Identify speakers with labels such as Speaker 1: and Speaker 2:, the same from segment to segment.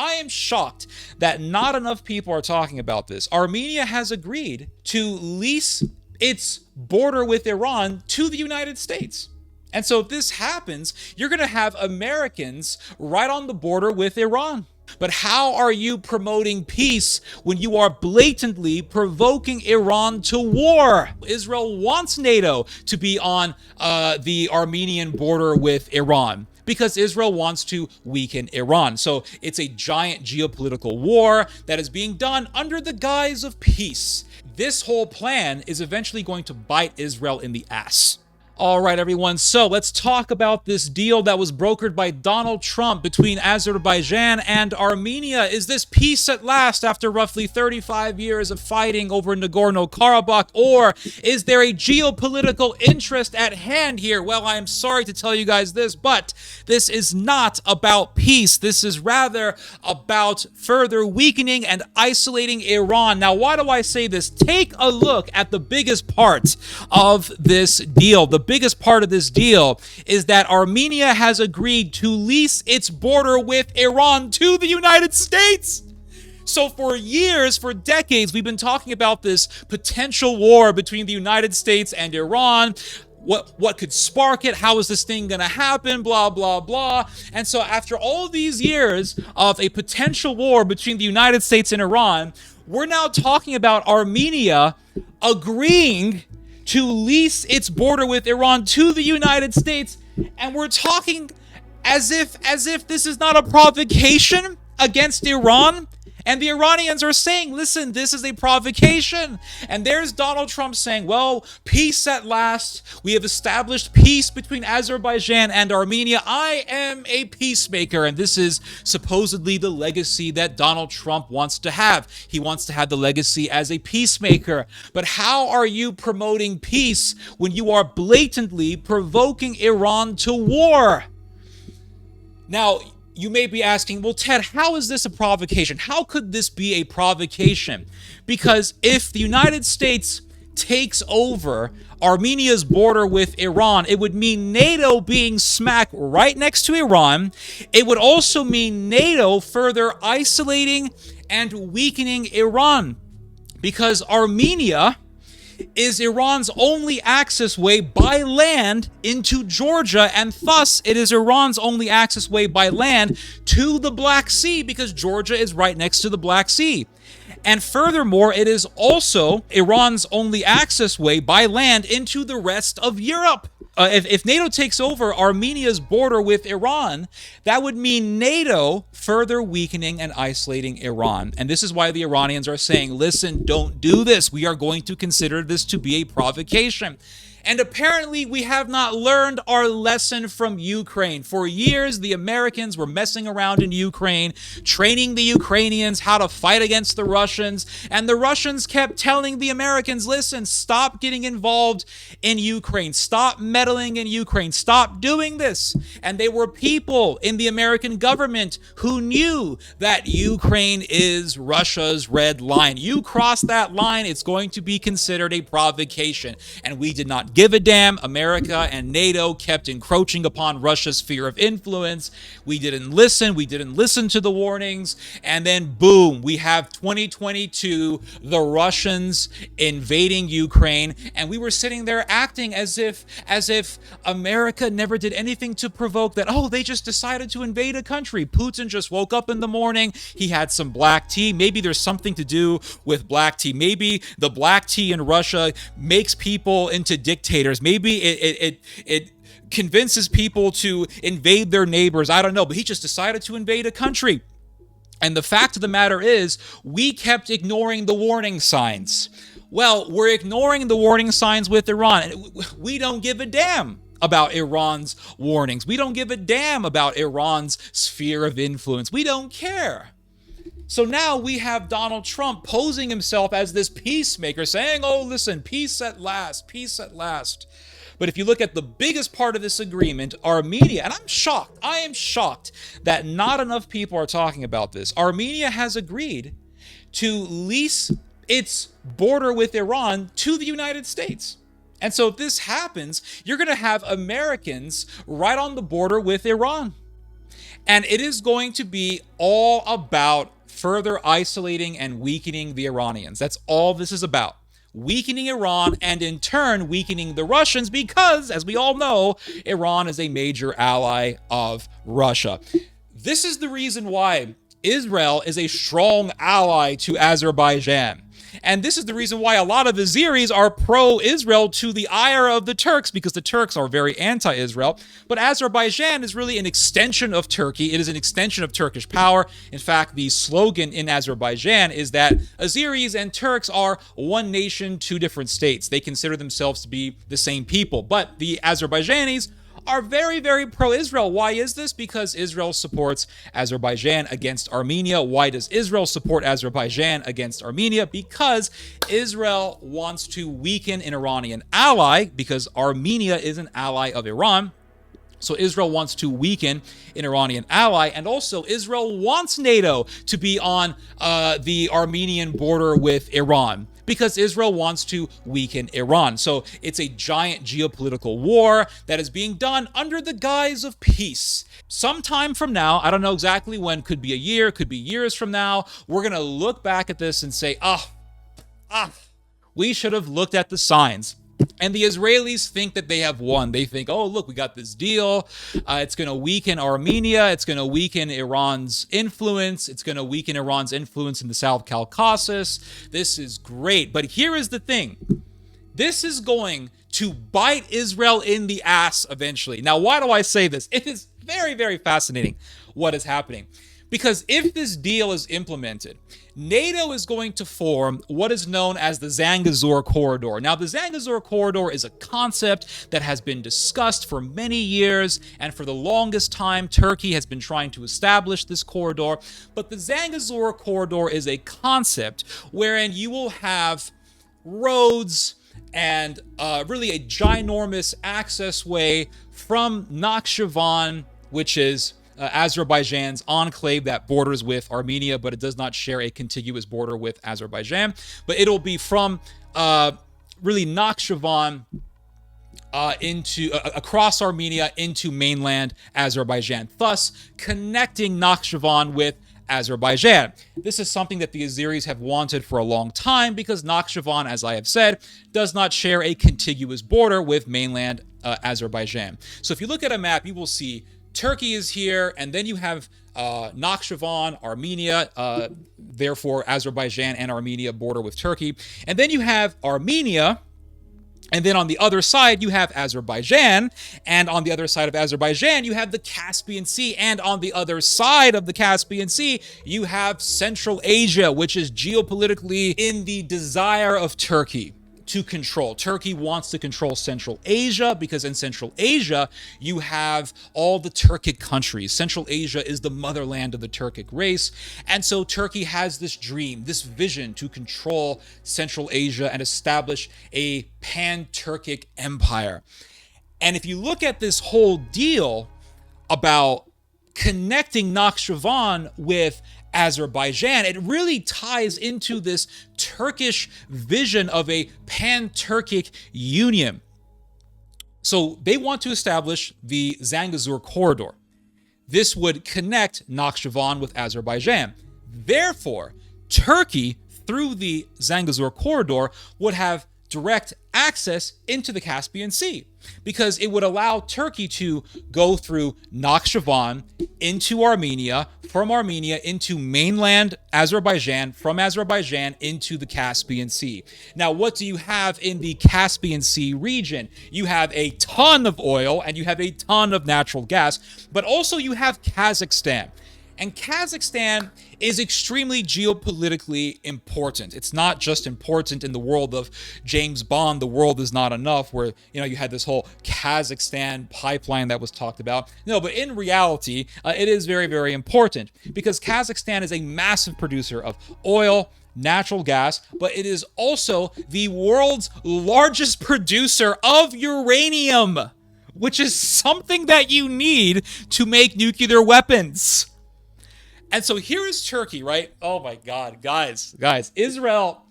Speaker 1: I am shocked that not enough people are talking about this. Armenia has agreed to lease its border with Iran to the United States. And so if this happens, you're going to have Americans right on the border with Iran. But how are you promoting peace when you are blatantly provoking Iran to war? Israel wants NATO to be on the Armenian border with Iran, because Israel wants to weaken Iran. So it's a giant geopolitical war that is being done under the guise of peace. This whole plan is eventually going to bite Israel in the ass. All right, everyone, so let's talk about this deal that was brokered by Donald Trump between Azerbaijan and Armenia. Is this peace at last after roughly 35 years of fighting over Nagorno-Karabakh, or is there a geopolitical interest at hand here? Well, I am sorry to tell you guys this, but this is not about peace. This is rather about further weakening and isolating Iran. Now, why do I say this? Take a look at the biggest part of this deal. The biggest part of this deal is that Armenia has agreed to lease its border with Iran to the United States. So for years, for decades, we've been talking about this potential war between the United States and Iran. What could spark it? How is this thing going to happen? Blah, blah, blah. And so after all these years of a potential war between the United States and Iran, we're now talking about Armenia agreeing to lease its border with Iran to the United States, and we're talking as if this is not a provocation against Iran. And the Iranians are saying, listen, this is a provocation. And there's Donald Trump saying, well, peace at last. We have established peace between Azerbaijan and Armenia. I am a peacemaker. And this is supposedly the legacy that Donald Trump wants to have. He wants to have the legacy as a peacemaker. But how are you promoting peace when you are blatantly provoking Iran to war? Now, you may be asking, well, Ted, how is this a provocation? How could this be a provocation? Because if the United States takes over Armenia's border with Iran, it would mean NATO being smack right next to Iran. It would also mean NATO further isolating and weakening Iran, because Armenia is Iran's only access way by land into Georgia, and thus it is Iran's only access way by land to the Black Sea, because Georgia is right next to the Black Sea. And furthermore, it is also Iran's only access way by land into the rest of Europe. If NATO takes over Armenia's border with Iran, that would mean NATO further weakening and isolating Iran. And this is why the Iranians are saying, listen, don't do this. We are going to consider this to be a provocation. And apparently we have not learned our lesson from Ukraine. For years, the Americans were messing around in Ukraine, training the Ukrainians how to fight against the Russians. And the Russians kept telling the Americans, listen, stop getting involved in Ukraine. Stop meddling in Ukraine. Stop doing this. And there were people in the American government who knew that Ukraine is Russia's red line. You cross that line, it's going to be considered a provocation. And we did not give a damn. America and NATO kept encroaching upon Russia's sphere of influence. We didn't listen. We didn't listen to the warnings. And then boom, we have 2022, the Russians invading Ukraine. And we were sitting there acting as if America never did anything to provoke that. Oh, they just decided to invade a country. Putin just woke up in the morning. He had some black tea. Maybe there's something to do with black tea. Maybe the black tea in Russia makes people into dictators. Maybe it convinces people to invade their neighbors. I don't know, but he just decided to invade a country. And the fact of the matter is, we kept ignoring the warning signs. Well, we're ignoring the warning signs with Iran. We don't give a damn about Iran's warnings. We don't give a damn about Iran's sphere of influence. We don't care. So now we have Donald Trump posing himself as this peacemaker, saying, oh, listen, peace at last, peace at last. But if you look at the biggest part of this agreement, Armenia, and I am shocked that not enough people are talking about this. Armenia has agreed to lease its border with Iran to the United States. And so if this happens, you're going to have Americans right on the border with Iran. And it is going to be all about further isolating and weakening the Iranians. That's all this is about. Weakening Iran and in turn weakening the Russians because, as we all know, Iran is a major ally of Russia. This is the reason why Israel is a strong ally to Azerbaijan. And this is the reason why a lot of Azeris are pro-Israel to the ire of the Turks, because the Turks are very anti-Israel. But Azerbaijan is really an extension of Turkey. It is an extension of Turkish power. In fact, the slogan in Azerbaijan is that Azeris and Turks are one nation, two different states. They consider themselves to be the same people. But the Azerbaijanis are very, very pro-Israel. Why is this? Because Israel supports Azerbaijan against Armenia. Why does Israel support Azerbaijan against Armenia? Because Israel wants to weaken an Iranian ally, because Armenia is an ally of Iran. So Israel wants to weaken an Iranian ally, and also Israel wants NATO to be on the Armenian border with Iran, because Israel wants to weaken Iran. So it's a giant geopolitical war that is being done under the guise of peace. Sometime from now, I don't know exactly when, could be a year, could be years from now, we're going to look back at this and say, we should have looked at the signs. And the Israelis think that they have won. They think, oh, look, we got this deal. It's going to weaken Armenia. It's going to weaken Iran's influence. It's going to weaken Iran's influence in the South Caucasus. This is great. But here is the thing. This is going to bite Israel in the ass eventually. Now, why do I say this? It is very, very fascinating what is happening. Because if this deal is implemented, NATO is going to form what is known as the Zangezur Corridor. Now, the Zangezur Corridor is a concept that has been discussed for many years, and for the longest time, Turkey has been trying to establish this corridor. But the Zangezur Corridor is a concept wherein you will have roads and really a ginormous access way from Nakhchivan, which is Azerbaijan's enclave that borders with Armenia, but it does not share a contiguous border with Azerbaijan. But it'll be from really Nakhchivan across Armenia into mainland Azerbaijan, thus connecting Nakhchivan with Azerbaijan. This is something that the Azeris have wanted for a long time, because Nakhchivan, as I have said, does not share a contiguous border with mainland Azerbaijan. So if you look at a map, you will see Turkey is here, and then you have Nakhchivan, Armenia, therefore Azerbaijan and Armenia border with Turkey. And then you have Armenia, and then on the other side you have Azerbaijan, and on the other side of Azerbaijan you have the Caspian Sea, and on the other side of the Caspian Sea you have Central Asia, which is geopolitically in the desire of Turkey to control. Turkey wants to control Central Asia, because in Central Asia, you have all the Turkic countries. Central Asia is the motherland of the Turkic race. And so Turkey has this dream, this vision to control Central Asia and establish a pan-Turkic empire. And if you look at this whole deal about connecting Nakhchivan with Azerbaijan, it really ties into this Turkish vision of a pan-Turkic union. So they want to establish the Zangezur Corridor. This would connect Nakhchivan with Azerbaijan. Therefore, Turkey, through the Zangezur Corridor, would have direct access into the Caspian Sea, because it would allow Turkey to go through Nakhchivan into Armenia, from Armenia into mainland Azerbaijan, from Azerbaijan into the Caspian Sea. Now, what do you have in the Caspian Sea region? You have a ton of oil and you have a ton of natural gas, but also you have Kazakhstan. And Kazakhstan is extremely geopolitically important. It's not just important in the world of James Bond, The World Is Not Enough, where, you had this whole Kazakhstan pipeline that was talked about. No, but in reality, it is very, very important, because Kazakhstan is a massive producer of oil, natural gas, but it is also the world's largest producer of uranium, which is something that you need to make nuclear weapons. And so here is Turkey, right? Oh my God, guys, Israel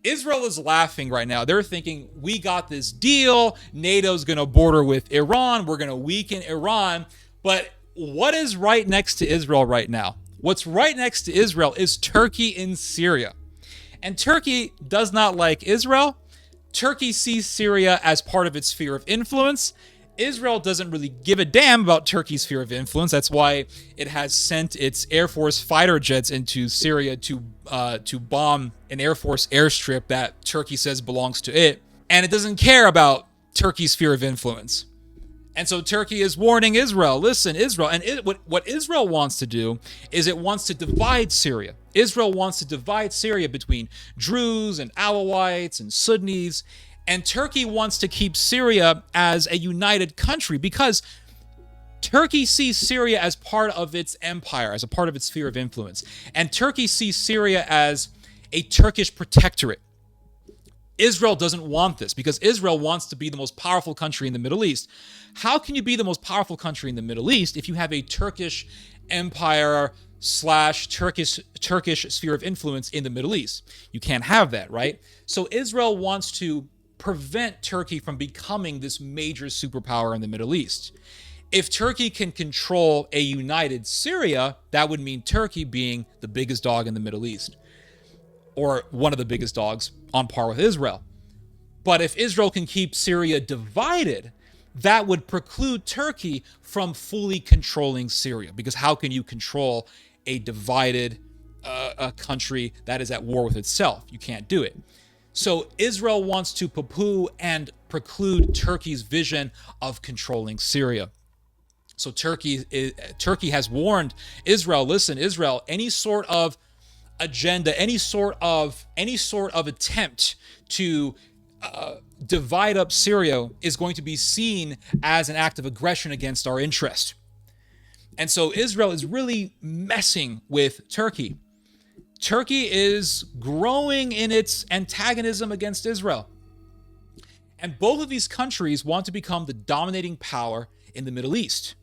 Speaker 1: is laughing right now. They're thinking, we got this deal. NATO's going to border with Iran. We're going to weaken Iran. But what is right next to Israel right now? What's right next to Israel is Turkey in Syria. And Turkey does not like Israel. Turkey sees Syria as part of its sphere of influence. Israel doesn't really give a damn about Turkey's sphere of influence. That's why it has sent its Air Force fighter jets into Syria to bomb an Air Force airstrip that Turkey says belongs to it. And it doesn't care about Turkey's sphere of influence. And so Turkey is warning Israel, listen, Israel, and what Israel wants to do is it wants to divide Syria. Israel wants to divide Syria between Druze and Alawites and Sunnis, and Turkey wants to keep Syria as a united country because Turkey sees Syria as part of its empire, as a part of its sphere of influence. And Turkey sees Syria as a Turkish protectorate. Israel doesn't want this because Israel wants to be the most powerful country in the Middle East. How can you be the most powerful country in the Middle East if you have a Turkish empire / Turkish sphere of influence in the Middle East? You can't have that, right? So Israel wants to prevent Turkey from becoming this major superpower in the Middle East. If Turkey can control a united Syria, that would mean Turkey being the biggest dog in the Middle East, or one of the biggest dogs on par with Israel. But if Israel can keep Syria divided, that would preclude Turkey from fully controlling Syria. Because how can you control a divided country that is at war with itself? You can't do it. So Israel wants to poo-poo and preclude Turkey's vision of controlling Syria. So Turkey has warned Israel, listen, Israel, any sort of agenda, any sort of attempt to divide up Syria is going to be seen as an act of aggression against our interest. And so Israel is really messing with Turkey. Turkey is growing in its antagonism against Israel. And both of these countries want to become the dominating power in the Middle East,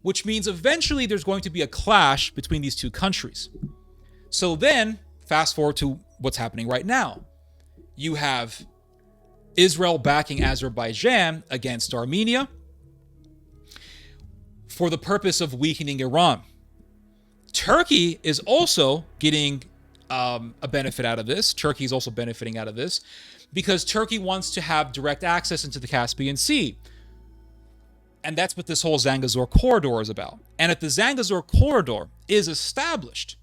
Speaker 1: which means eventually there's going to be a clash between these two countries. So then, fast forward to what's happening right now. You have Israel backing Azerbaijan against Armenia for the purpose of weakening Iran. Turkey is also getting a benefit out of this. Turkey is also benefiting out of this because Turkey wants to have direct access into the Caspian Sea. And that's what this whole Zangezur corridor is about. And if the Zangezur corridor is established,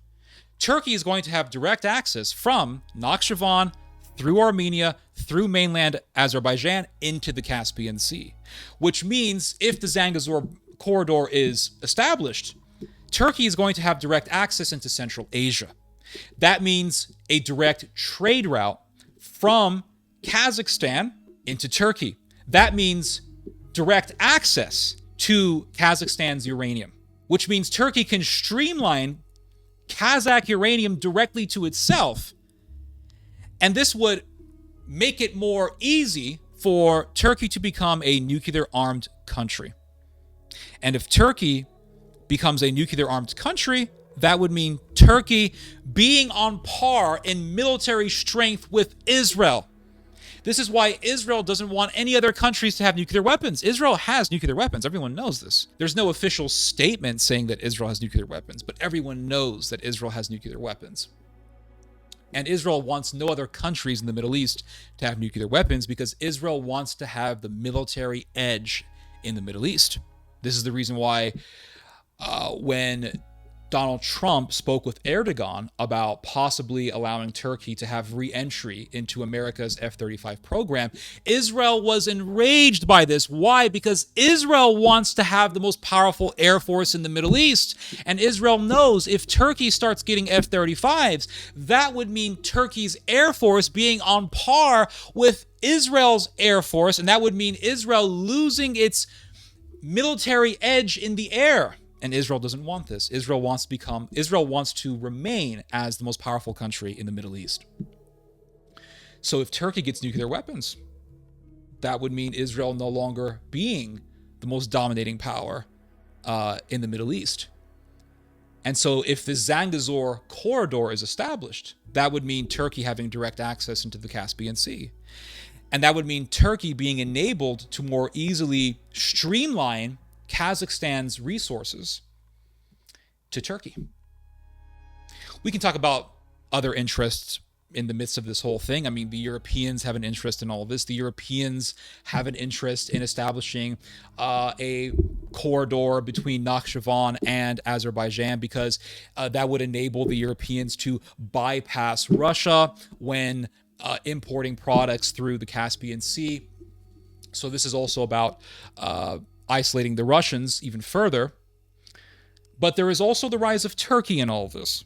Speaker 1: Turkey is going to have direct access from Nakhchivan through Armenia, through mainland Azerbaijan into the Caspian Sea. Which means if the Zangezur corridor is established, Turkey is going to have direct access into Central Asia. That means a direct trade route from Kazakhstan into Turkey. That means direct access to Kazakhstan's uranium, which means Turkey can streamline Kazakh uranium directly to itself. And this would make it more easy for Turkey to become a nuclear-armed country. And if Turkey becomes a nuclear-armed country, that would mean Turkey being on par in military strength with Israel. This is why Israel doesn't want any other countries to have nuclear weapons. Israel has nuclear weapons. Everyone knows this. There's no official statement saying that Israel has nuclear weapons, but everyone knows that Israel has nuclear weapons. And Israel wants no other countries in the Middle East to have nuclear weapons because Israel wants to have the military edge in the Middle East. This is the reason why when Donald Trump spoke with Erdogan about possibly allowing Turkey to have re-entry into America's F-35 program, Israel was enraged by this. Why? Because Israel wants to have the most powerful air force in the Middle East. And Israel knows if Turkey starts getting F-35s, that would mean Turkey's air force being on par with Israel's air force. And that would mean Israel losing its military edge in the air. And Israel doesn't want this. Israel wants to remain as the most powerful country in the Middle East. So if Turkey gets nuclear weapons, that would mean Israel no longer being the most dominating power in the Middle East. And so if the Zangezur corridor is established, that would mean Turkey having direct access into the Caspian Sea. And that would mean Turkey being enabled to more easily streamline Kazakhstan's resources to Turkey. We can talk about other interests in the midst of this whole thing. I mean, the Europeans have an interest in all of this. The Europeans have an interest in establishing a corridor between Nakhchivan and Azerbaijan, because that would enable the Europeans to bypass Russia when importing products through the Caspian Sea. So this is also about isolating the Russians even further. But there is also the rise of Turkey in all of this.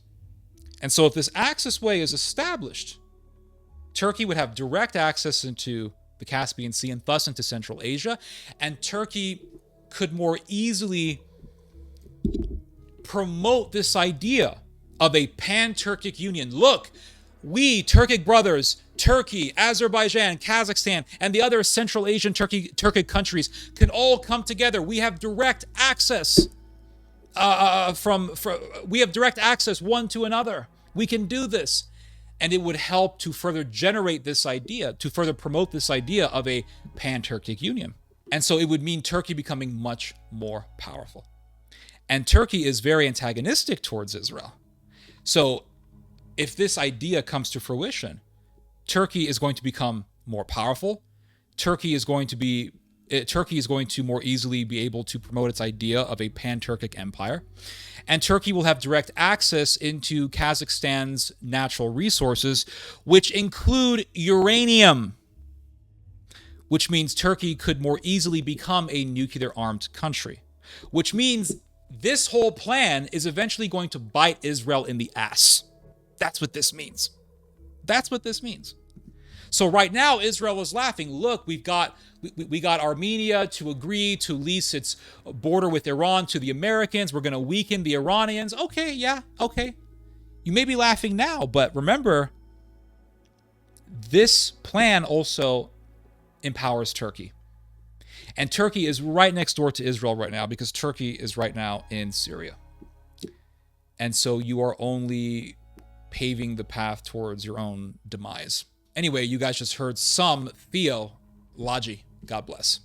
Speaker 1: And so if this access way is established, Turkey would have direct access into the Caspian Sea and thus into Central Asia. And Turkey could more easily promote this idea of a pan-Turkic union. Look, we, Turkic brothers, Turkey, Azerbaijan, Kazakhstan, and the other Central Asian Turkic countries can all come together. We have direct access we have direct access one to another. We can do this. And it would help to further generate this idea, to further promote this idea of a pan-Turkic union. And so it would mean Turkey becoming much more powerful. And Turkey is very antagonistic towards Israel. So if this idea comes to fruition, Turkey is going to become more powerful. Turkey is going to more easily be able to promote its idea of a pan-Turkic empire. And Turkey will have direct access into Kazakhstan's natural resources, which include uranium, which means Turkey could more easily become a nuclear-armed country, which means this whole plan is eventually going to bite Israel in the ass. That's what this means. That's what this means. So right now, Israel is laughing. Look, we got Armenia to agree to lease its border with Iran to the Americans. We're going to weaken the Iranians. Okay, yeah, okay. You may be laughing now, but remember, this plan also empowers Turkey. And Turkey is right next door to Israel right now, because Turkey is right now in Syria. And so you are only paving the path towards your own demise. Anyway, you guys just heard some theology. God bless.